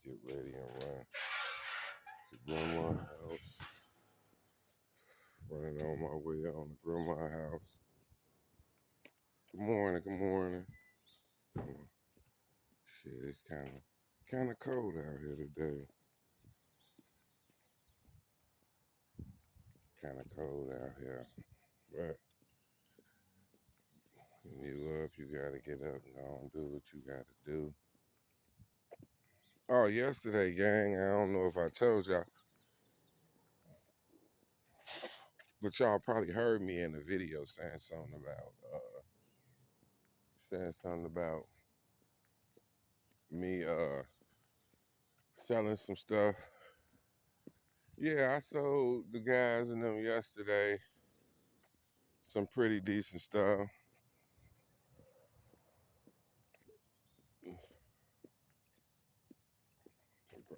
get ready and run to grandma's house. Running on my way on to grandma's house. Good morning, good morning. Shit, it's kind of cold out here today. Kind of cold out here, but when you up, you gotta get up and go and do what you gotta do. Oh, yesterday, gang, I don't know if I told y'all, but y'all probably heard me in the video saying something about me selling some stuff. Yeah, I sold the guys and them yesterday some pretty decent stuff.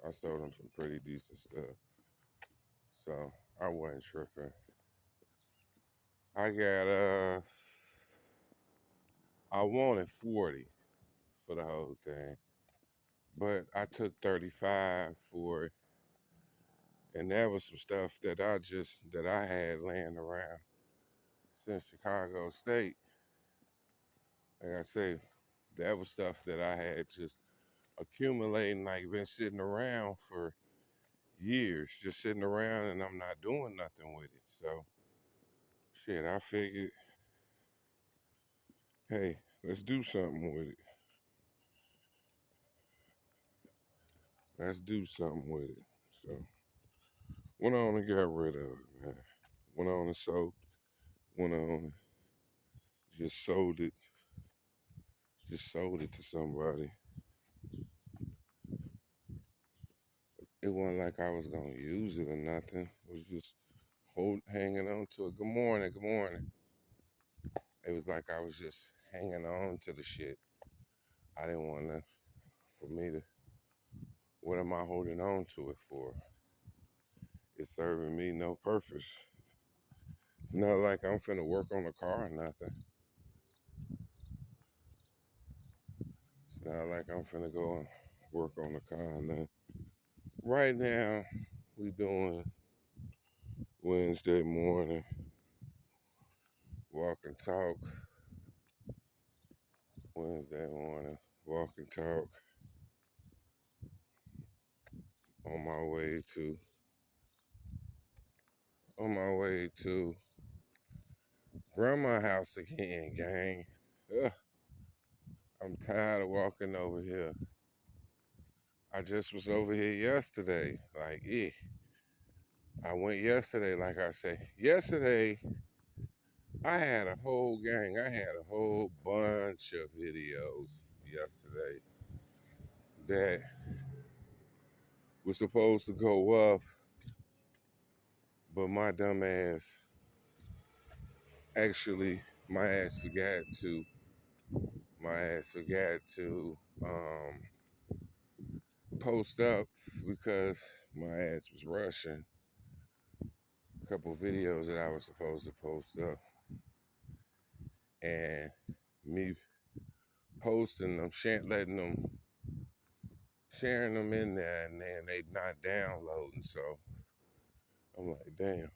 I sold them some pretty decent stuff. So I wasn't tripping. I wanted 40 for the whole thing. But I took 35 for it. And that was some stuff that I had laying around since Chicago State. Like I say, that was stuff that I had just accumulating, like been sitting around for years, just sitting around and I'm not doing nothing with it. So shit, I figured, hey, let's do something with it. Let's do something with it. So went on and got rid of it, man. Went on and sold. Went on and just sold it. Just sold it to somebody. It wasn't like I was gonna use it or nothing. It was just hanging on to it. Good morning, good morning. It was like I was just hanging on to the shit. I didn't want to, for me to, what am I holding on to it for? It's serving me no purpose. It's not like I'm finna work on the car or nothing. It's not like I'm finna go and work on the car or nothing. Right now, we doing Wednesday morning walk and talk. Wednesday morning walk and talk. On my way to grandma's house again, gang. Ugh, I'm tired of walking over here. I just was over here yesterday. Like, I went yesterday, like I say. Yesterday, I had a whole gang. I had a whole bunch of videos yesterday that was supposed to go up, but my dumb ass, actually, my ass forgot to post up because my ass was rushing a couple videos that I was supposed to post up, and me posting them, sharing them in there, and then they not downloading. So I'm like, damn,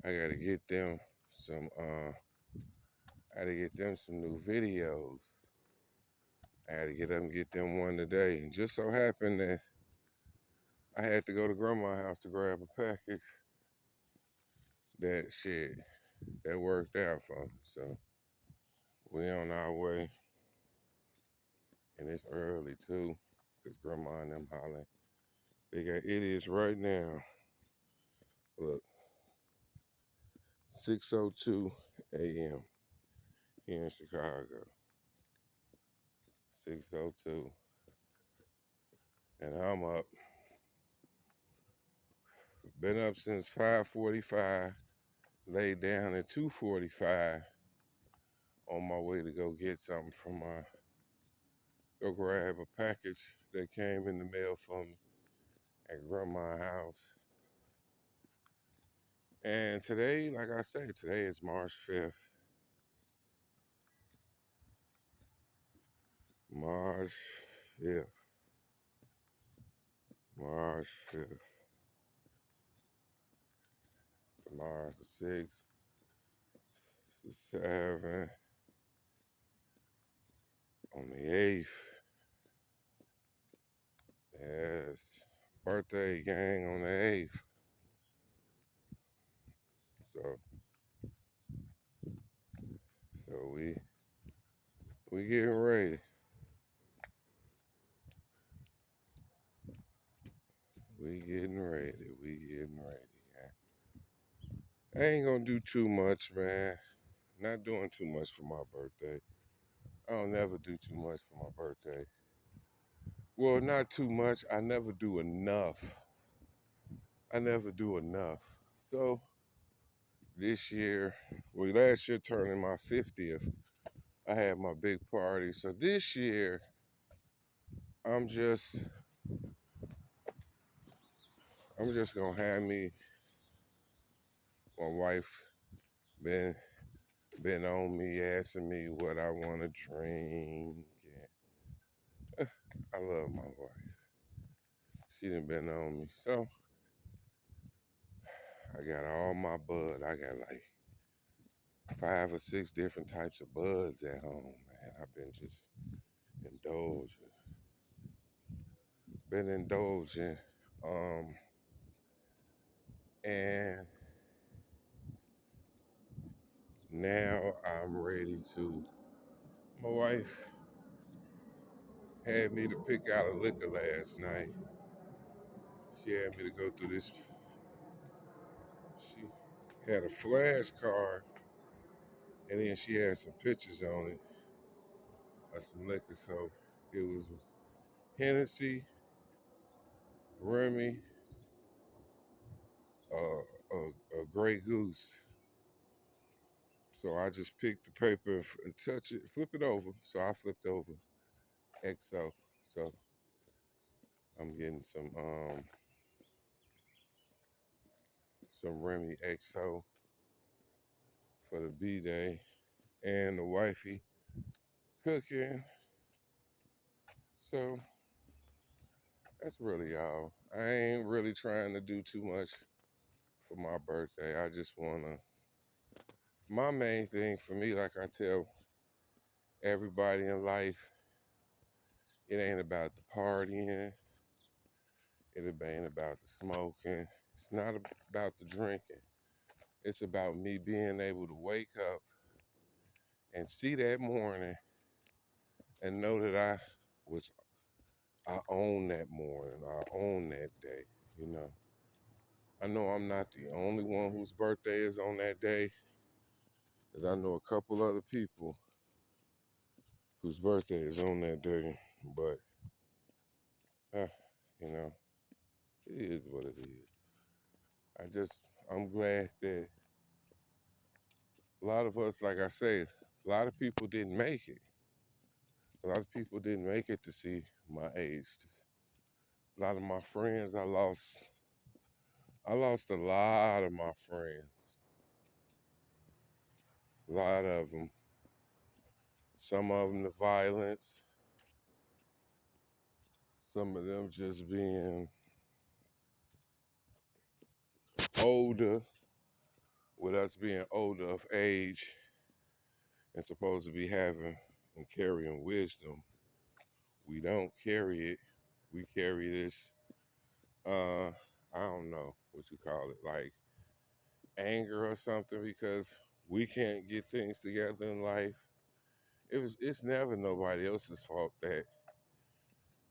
I gotta get them some new videos. I had to get them one today. And just so happened that I had to go to grandma's house to grab a package. That worked out for me. So we on our way. And it's early too, because grandma and them hollering. They got idiots right now. Look, 6:02 a.m. here in Chicago. 6:02. And I'm up. Been up since 5:45. Laid down at 2:45 on my way to go get something go grab a package that came in the mail from at grandma's house. And today, like I say, today is March 5th. March 5th. March 5th. Tomorrow's the 6th. It's the 7th. On the 8th. Yes. Birthday gang on the 8th. So we getting ready. We getting ready. We getting ready. I ain't gonna do too much, man. Not doing too much for my birthday. I don't never do too much for my birthday. Well, not too much. I never do enough. I never do enough. So this year, well, last year turning my 50th, I had my big party. So this year, I'm just gonna have me. My wife been on me, asking me what I want to drink. And I love my wife. She done been on me. So I got all my bud. I got like 5 or 6 different types of buds at home, man. I've been just indulging. Been indulging. And now I'm ready to. My wife had me to pick out a liquor last night. She had me to go through this. She had a flashcard, and then she had some pictures on it of some liquor. So it was Hennessy, Remy, a Grey Goose. So I just picked the paper and touch it, flip it over. So I flipped over XO. So I'm getting some Remy XO for the B day, and the wifey cooking. So that's really all. I ain't really trying to do too much for my birthday. I just wanna. My main thing for me, like I tell everybody in life, it ain't about the partying. It ain't about the smoking. It's not about the drinking. It's about me being able to wake up and see that morning and know that was I own that morning. I own that day. You know. I know I'm not the only one whose birthday is on that day, because I know a couple other people whose birthday is on that day. But uh, you know, it is what it is. I'm glad that a lot of us, like I said, a lot of people didn't make it. A lot of people didn't make it to see my age. A lot of my friends I lost. I lost a lot of my friends. A lot of them. Some of them to violence. Some of them just being older, with us being older of age and supposed to be having and carrying wisdom. We don't carry it. We carry this, I don't know what you call it, like anger or something, because we can't get things together in life. It's never nobody else's fault that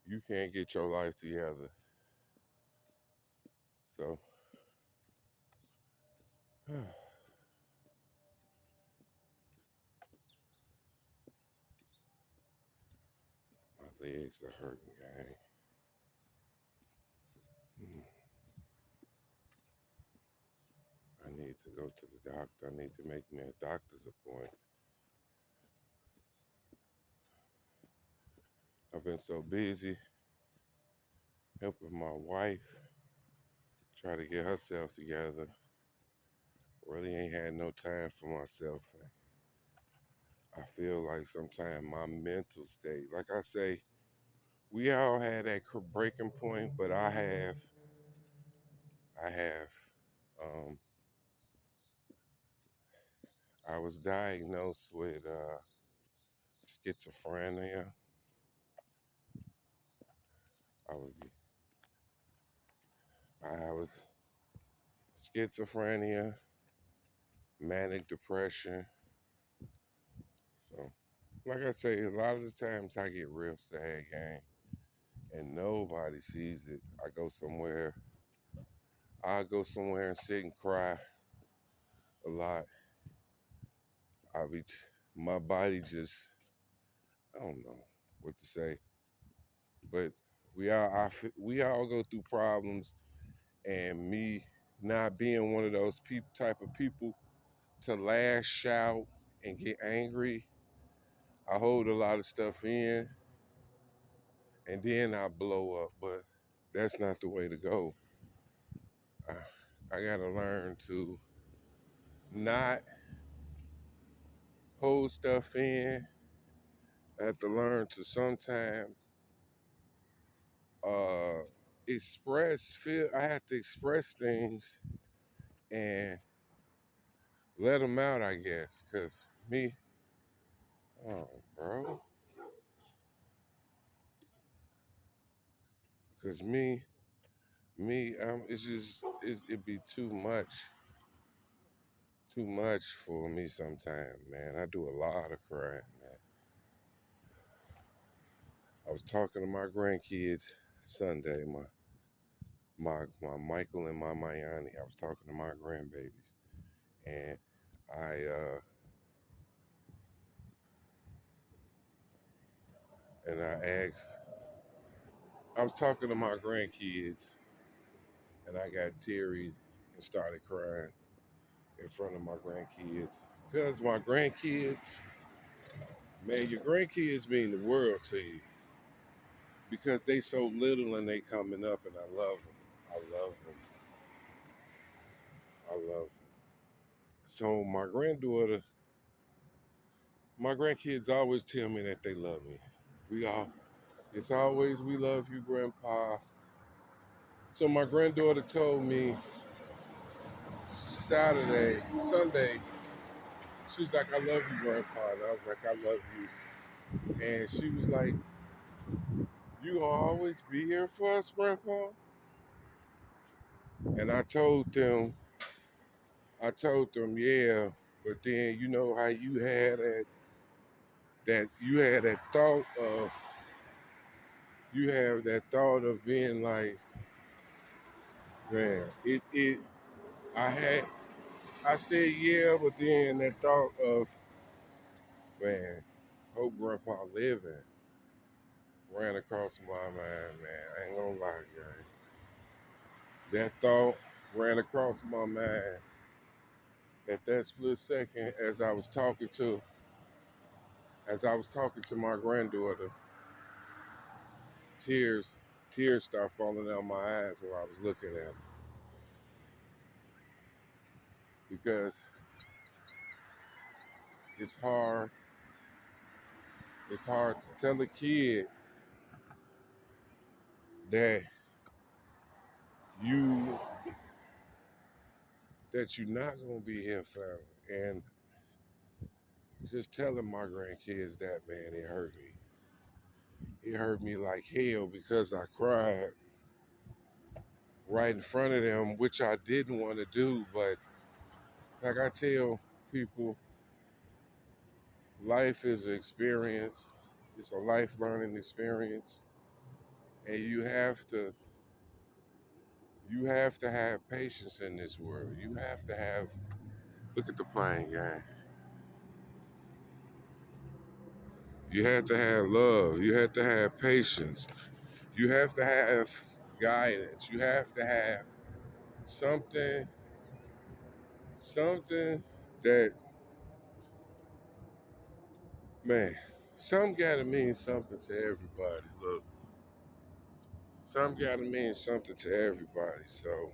you can't get your life together. So my legs are hurting, gang. Hmm. I need to go to the doctor. I need to make me a doctor's appointment. I've been so busy helping my wife try to get herself together. Really ain't had no time for myself. I feel like sometimes my mental state, like I say, we all had that breaking point, but I have, um, I was diagnosed with schizophrenia. I was, I was schizophrenia, manic depression. So, like I say, a lot of the times I get real sad, gang, and nobody sees it. I go somewhere and sit and cry a lot. I be, my body just, I don't know what to say, but we all go through problems, and me not being one of those type of people to lash out and get angry, I hold a lot of stuff in, and then I blow up. But that's not the way to go. I, I gotta learn to not hold stuff in. I have to learn to sometimes uh, feel. I have to express things and let them out, I guess. Cause me, oh, bro. Cause it's just it be too much for me sometimes, man. I do a lot of crying, man. I was talking to my grandkids Sunday, my Michael and my Mayani. I was talking to my grandbabies, and I asked. I was talking to my grandkids, and I got teary and started crying in front of my grandkids because my grandkids, man, your grandkids mean the world to you because they so little and they coming up, and I love them. I love them. I love them. So my grandkids always tell me that they love me. It's always we love you, Grandpa. So my granddaughter told me Sunday, she's like, I love you, Grandpa. And I was like, I love you. And she was like, you gonna always be here for us, Grandpa? And I told them, yeah, but then you know how you had that thought of you have that thought of being like, man, I had I said yeah, but then that thought of, man, hope Grandpa living ran across my mind, man. I ain't gonna lie, guy. That thought ran across my mind at that split second as I was talking to my granddaughter. Tears tears start falling down my eyes while I was looking at her because it's hard. It's hard to tell a kid that you you're not gonna be here forever. And just telling my grandkids that, man, it hurt me. It hurt me like hell because I cried right in front of them, which I didn't want to do. But like I tell people, life is an experience. It's a life learning experience. And you have to have patience in this world. You have to have, look at the plane, gang. You have to have love. You have to have patience. You have to have guidance. You have to have something, something that, man, some gotta mean something to everybody. Look, some gotta mean something to everybody. So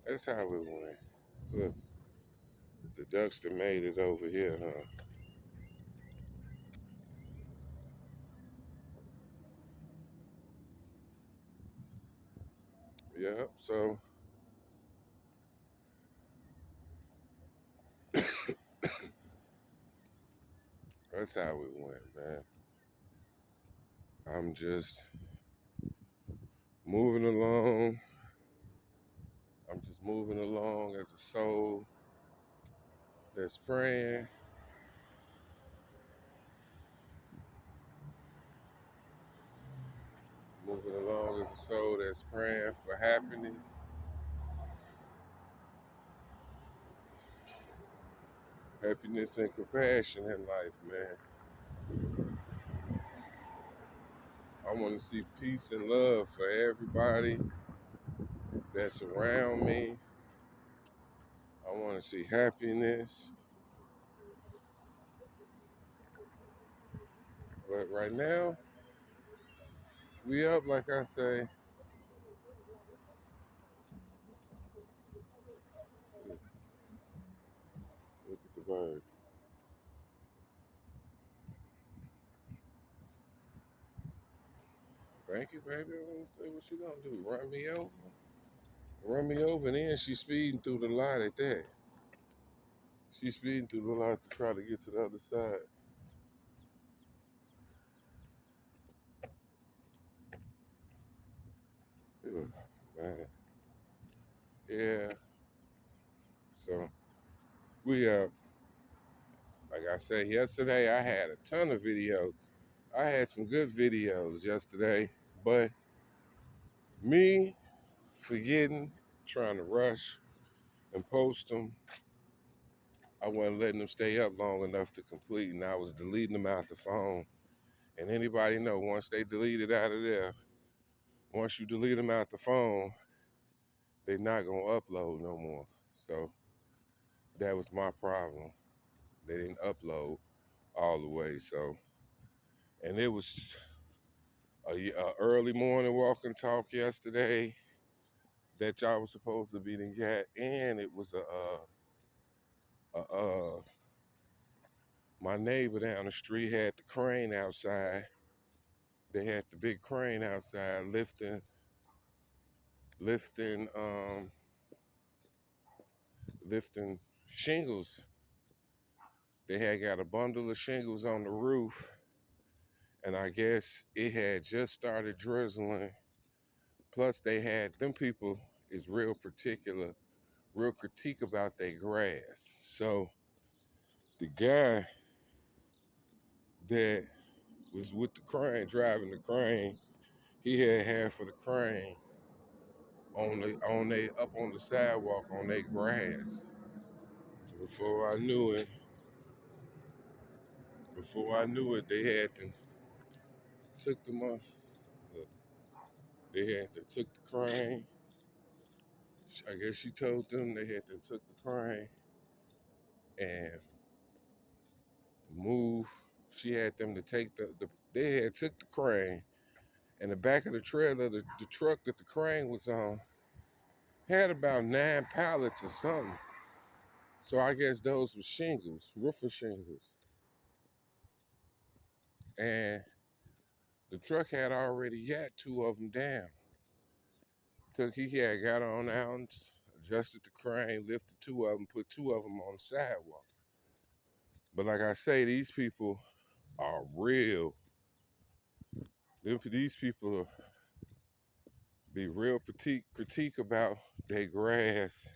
that's how it went. Look, the Ducks that made it over here, huh? Yeah, so that's how it went, man. I'm just moving along. I'm just moving along as a soul that's praying, moving along as a soul that's praying for happiness, happiness and compassion in life, man. I want to see peace and love for everybody that's around me. I want to see happiness. But right now, we up, like I say. Look at the bird. Thank you, baby. I want to say what she gonna do. Run me over. Run me over, and then she's speeding through the light at that. She's speeding through the light to try to get to the other side. Yeah, man. Yeah. So we like I said yesterday, I had a ton of videos. I had some good videos yesterday, but me forgetting, trying to rush and post them, I wasn't letting them stay up long enough to complete, and I was deleting them out the phone. And anybody know, once they delete it out of there, once you delete them out the phone, they're not gonna upload no more. So that was my problem. They didn't upload all the way. So, and it was a early morning walk and talk yesterday that y'all was supposed to be got, and it was my neighbor down the street had the crane outside. They had the big crane outside lifting, lifting shingles. They had got a bundle of shingles on the roof, and I guess it had just started drizzling. Plus, they had them people is real particular, real critique about their grass. So the guy that was with the crane, driving the crane, he had half of the crane on they up on the sidewalk on their grass. Before I knew it, they had to took them off. They had to took the crane. I guess she told them they had to took the crane and move. She had them to take they had took the crane, and the back of the trailer, the truck that the crane was on, had about 9 pallets or something. So I guess those were shingles, roofing shingles. And the truck had already got 2 of them down. He had got on out and adjusted the crane, lifted 2 of them, put 2 of them on the sidewalk. But like I say, these people are real. These people be real critique about their grass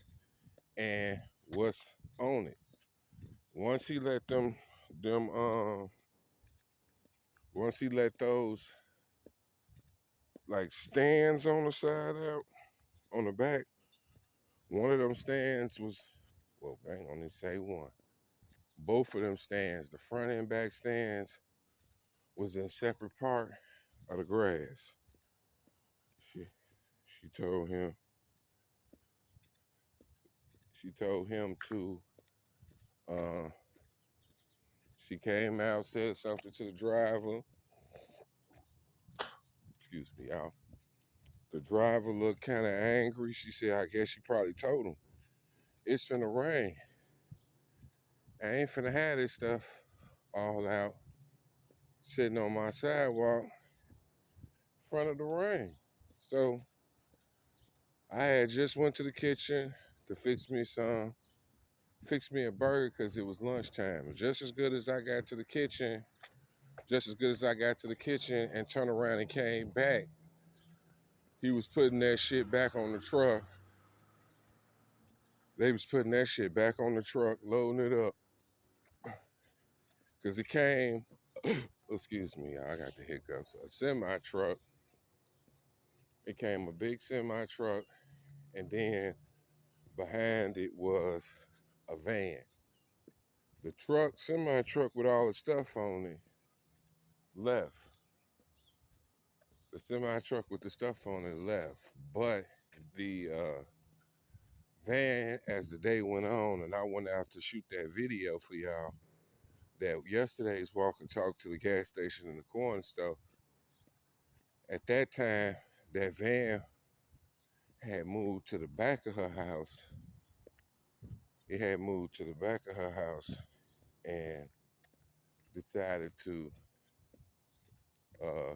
and what's on it. Once he let them once he let those like stands on the side out on the back, one of them stands was, well, I ain't gonna say one. Both of them stands, the front and back stands, was in separate part of the grass. She told him to uh she came out, said something to the driver. Excuse me, y'all. The driver looked kind of angry. She said, I guess she probably told him, it's finna rain. I ain't finna have this stuff all out sitting on my sidewalk in front of the rain. So I had just went to the kitchen to fix me a burger because it was lunchtime. Just as good as I got to the kitchen, just as good as I got to the kitchen and turned around and came back, he was putting that shit back on the truck. They was putting that shit back on the truck, loading it up. Cause it came, excuse me, I got the hiccups. A semi truck. It came a big semi truck, and then behind it was a van. The truck, semi truck with all the stuff on it, left. The semi truck with the stuff on it left. But the van, as the day went on, and I went out to shoot that video for y'all, that yesterday's walk and talk to the gas station in the corner store. At that time, that van had moved to the back of her house. It had moved to the back of her house and decided to uh,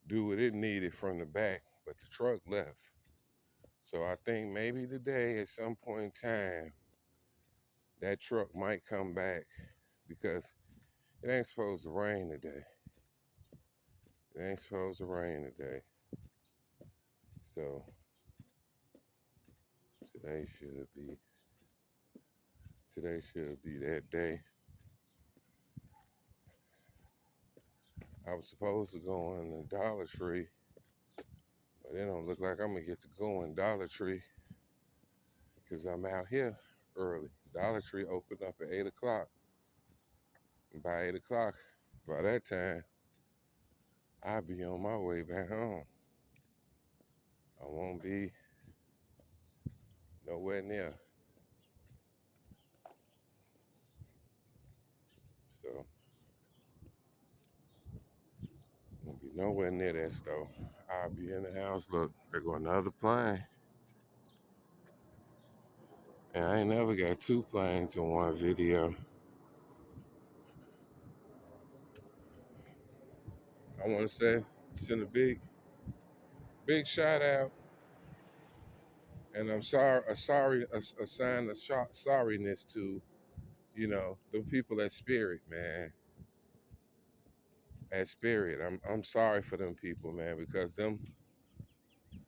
do what it needed from the back, but the truck left. So I think maybe today, at some point in time, that truck might come back because it ain't supposed to rain today. It ain't supposed to rain today. So today should be that day. I was supposed to go in the Dollar Tree, but it don't look like I'm gonna get to go in Dollar Tree because I'm out here early. Dollar Tree opened up at 8 o'clock. And by 8 o'clock, by that time, I'll be on my way back home. I won't be nowhere near. So, won't be nowhere near that store. I'll be in the house. Look, there go another plane. And I ain't never got two planes in one video. I want to send a big shout out, and I'm sorry, a sign of sorriness to, the people at Spirit, man. At Spirit, I'm sorry for them people, man, because them,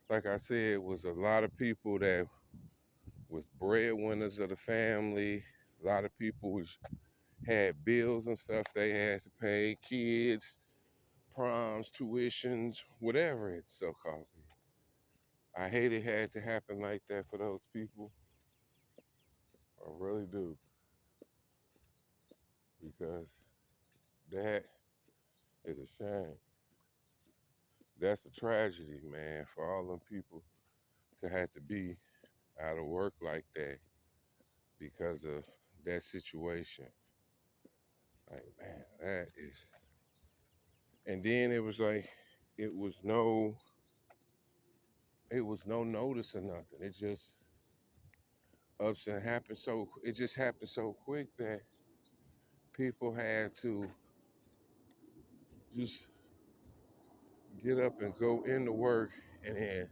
like I said, was a lot of people that was breadwinners of the family. A lot of people had bills and stuff they had to pay, kids, proms, tuitions, whatever it's so called. I hate it had to happen like that for those people. I really do. Because that is a shame. That's a tragedy, man, for all them people to have to be out of work like that because of that situation. Like, man, that is. And then it was like, it was no, it was no notice or nothing. It just ups and happened so. It just happened so quick that people had to just get up and go into work and then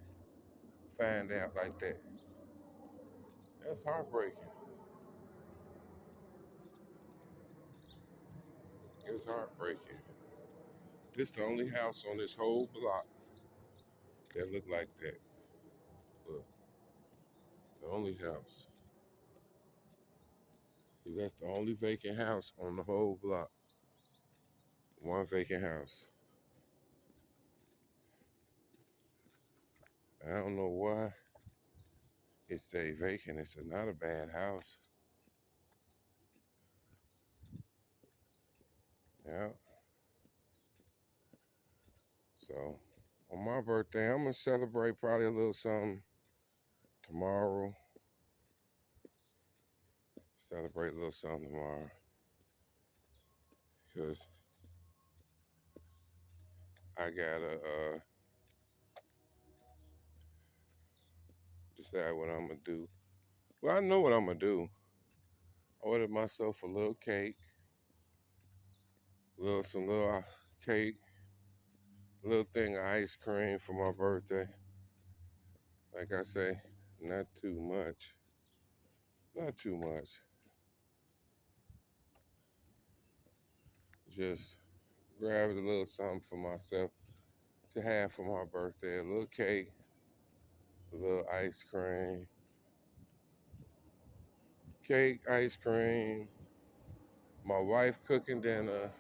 find out like that. That's heartbreaking. It's heartbreaking. This the only house on this whole block that look like that. Look, the only house. 'Cause that's the only vacant house on the whole block. One vacant house. I don't know why it stayed vacant. It's not a bad house. Yeah. So on my birthday, I'm gonna celebrate probably a little something tomorrow. Celebrate a little something tomorrow. Cause I gotta decide what I'm gonna do. Well, I know what I'm gonna do. I ordered myself a little cake, some little cake, a little thing of ice cream for my birthday. like I say, not too much. Not too much. Just grabbed a little something for myself to have for my birthday. A little cake, a little ice cream. Cake, ice cream. My wife cooking dinner.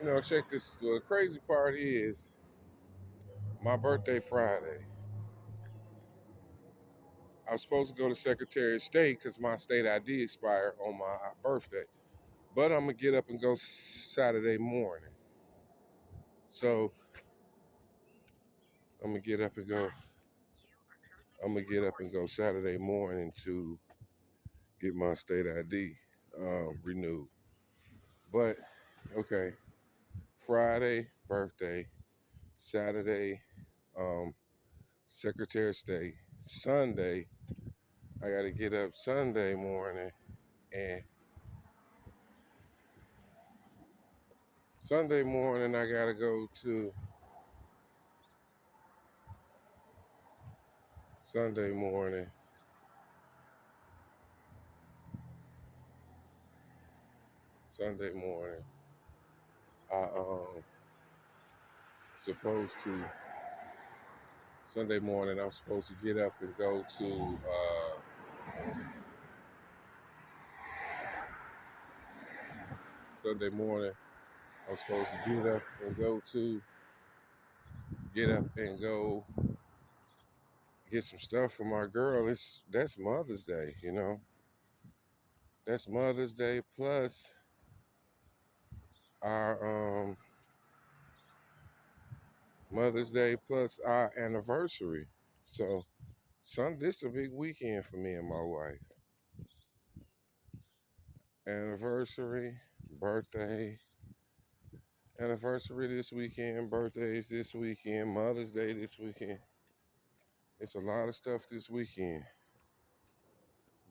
You know, check this. Well, the crazy part is my birthday Friday. I was supposed to go to Secretary of State because my state ID expired on my birthday. But I'm gonna get up and go Saturday morning. So I'm gonna get up and go. I'm gonna get up and go Saturday morning to get my state ID renewed. But okay, Friday birthday, Saturday Secretary of State, Sunday I gotta get up Sunday morning and Sunday morning I gotta go to Sunday morning. Sunday morning I supposed to Sunday morning I'm supposed to get up and go to Sunday morning I'm supposed to get up and go get some stuff for my girl. That's Mother's Day, you know. That's Mother's Day plus our Mother's Day plus our anniversary. So this a big weekend for me and my wife. Anniversary, birthday, anniversary this weekend, birthdays this weekend, Mother's Day this weekend. It's a lot of stuff this weekend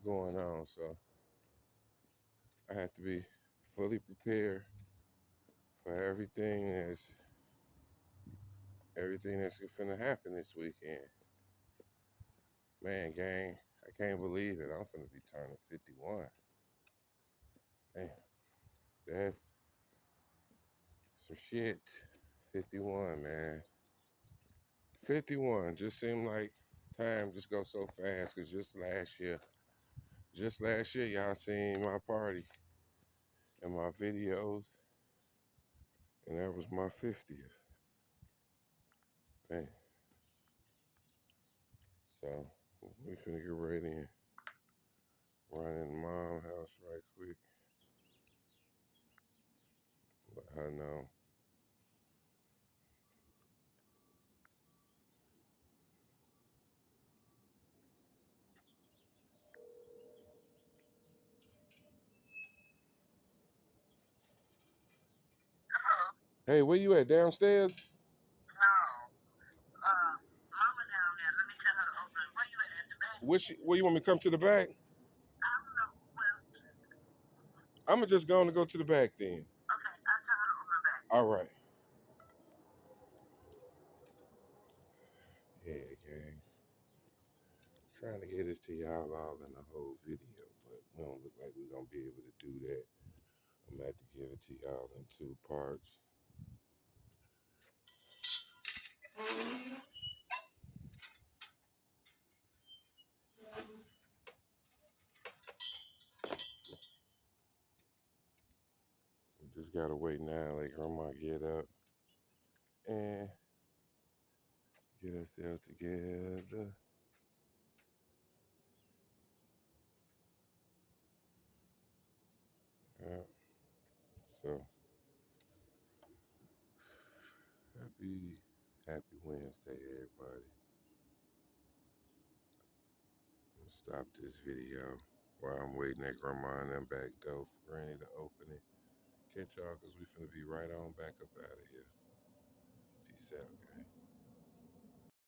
going on, so I have to be fully prepared for everything that's gonna happen this weekend. Man, gang, I can't believe it. I'm gonna be turning 51. Man, that's some shit. 51, man. 51 just seemed like time just goes so fast because just last year, y'all seen my party and my videos, and that was my 50th. Man, so we finna get ready and run in mom's house right quick. Let her know. Hey, where you at? Downstairs? Mama down there. Let me tell her to open it. Where you at the back? Where you want me to come to the back? I don't know. Well, I'm gonna just go to the back then. Okay, I'll tell her to open the back. All right. Yeah, gang. Trying to get this to y'all all in the whole video, but we don't look like we're gonna be able to do that. I'm gonna have to give it to y'all in two parts. We just gotta wait now, like grandma get up and get herself together. Yeah. So happy Wednesday, everybody. I'm gonna stop this video while I'm waiting at grandma and them back door for Granny to open it. Catch y'all, cause we finna be right on back up out of here. Peace out, gang.